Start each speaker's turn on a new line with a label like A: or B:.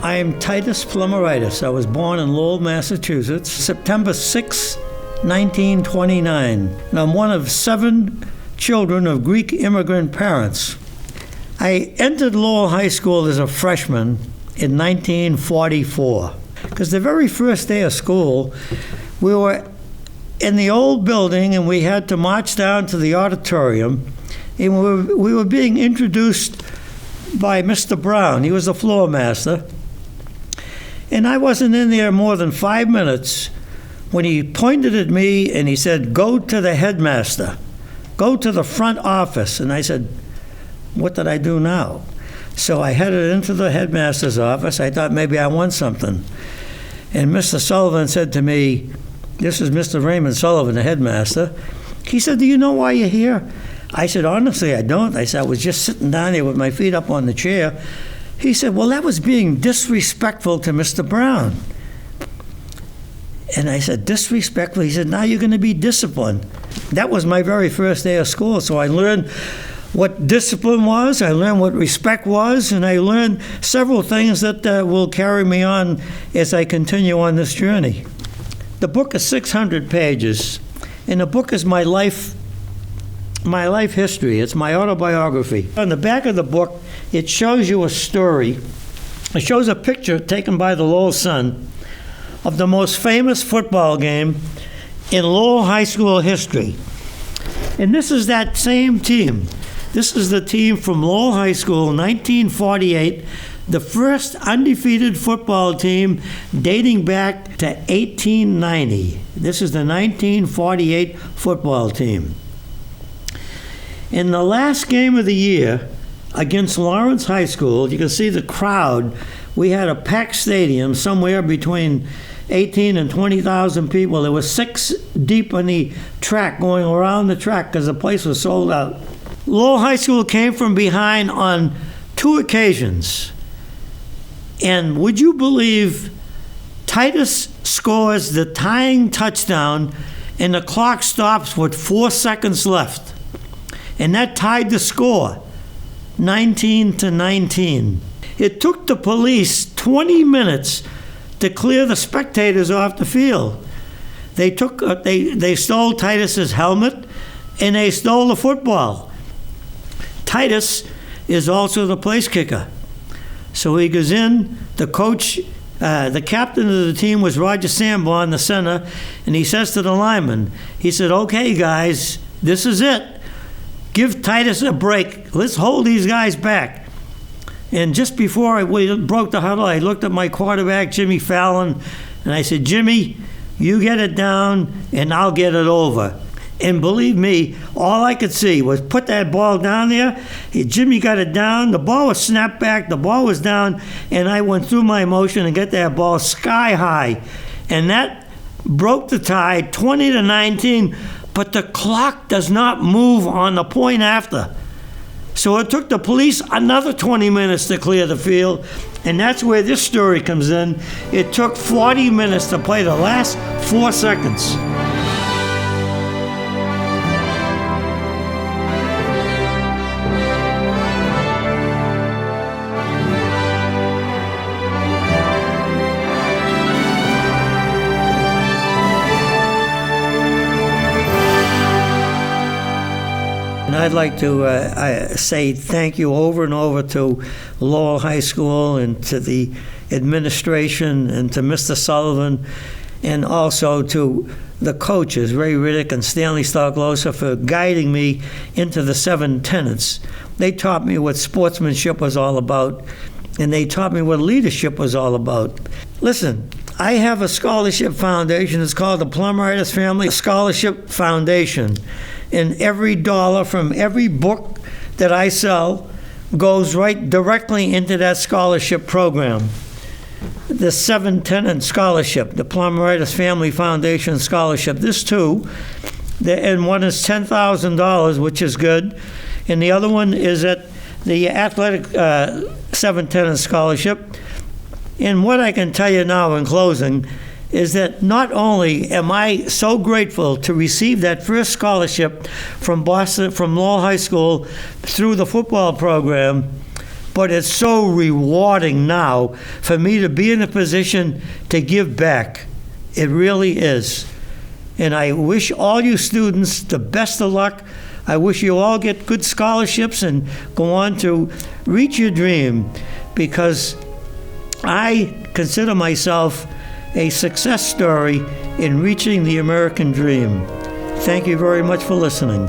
A: I am Titus Plumberitis. I was born in Lowell, Massachusetts, September 6, 1929. And I'm one of 7 children of Greek immigrant parents. I entered Lowell High School as a freshman in 1944. Because the very first day of school, we were in the old building and we had to march down to the auditorium, and we were being introduced by Mr. Brown. He was the floor master. And I wasn't in there more than 5 minutes when he pointed at me and he said, "Go to the headmaster. Go to the front office." And I said, "What did I do now?" So I headed into the headmaster's office. I thought maybe I won something. And Mr. Sullivan said to me, this is Mr. Raymond Sullivan, the headmaster. He said, "Do you know why you're here?" I said, "Honestly, I don't." I said, "I was just sitting down here with my feet up on the chair." He said, "Well, that was being disrespectful to Mr. Brown." And I said, "Disrespectful?" He said, "Now you're going to be disciplined." That was my very first day of school. So I learned what discipline was, I learned what respect was, and I learned several things that will carry me on as I continue on this journey. The book is 600 pages, and the book is my life history. It's my autobiography. On the back of the book, it shows you a story. It shows a picture taken by the Lowell Sun of the most famous football game in Lowell High School history. And this is that same team. This is the team from Lowell High School, 1948, the first undefeated football team dating back to 1890. This is the 1948 football team. In the last game of the year against Lawrence High School, you can see the crowd. We had a packed stadium, somewhere between 18 and 20,000 people. There was 6 deep on the track, going around the track because the place was sold out. Lowell High School came from behind on 2 occasions. And would you believe, Titus scores the tying touchdown and the clock stops with 4 seconds left. And that tied the score, 19-19. It took the police 20 minutes to clear the spectators off the field. They stole Titus's helmet and they stole the football. Titus is also the place kicker. So he goes in, the coach, the captain of the team was Roger Sanborn, the center, and he says to the linemen, he said, "Okay, guys, this is it. Give Titus a break. Let's hold these guys back." And just before we broke the huddle, I looked at my quarterback, Jimmy Fallon, and I said, "Jimmy, you get it down and I'll get it over." And believe me, all I could see was put that ball down there. Jimmy got it down. The ball was snapped back. The ball was down. And I went through my motion and got that ball sky high. And that broke the tie, 20-19. But the clock does not move on the point after. So it took the police another 20 minutes to clear the field. And that's where this story comes in. It took 40 minutes to play the last 4 seconds. And I'd like to say thank you over and over to Lowell High School and to the administration and to Mr. Sullivan, and also to the coaches, Ray Riddick and Stanley Starklosa, for guiding me into the 7 tenets. They taught me what sportsmanship was all about, and they taught me what leadership was all about. Listen, I have a scholarship foundation. It's called the Plumberitis Family Scholarship Foundation. And every dollar from every book that I sell goes right directly into that scholarship program. The 7-tenant scholarship, the Plumberitis Family Foundation Scholarship. This too, and one is $10,000, which is good. And the other one is at the athletic 7-tenant scholarship. And what I can tell you now in closing is that not only am I so grateful to receive that first scholarship from Lowell High School through the football program, but it's so rewarding now for me to be in a position to give back. It really is. And I wish all you students the best of luck. I wish you all get good scholarships and go on to reach your dream, because I consider myself a success story in reaching the American dream. Thank you very much for listening.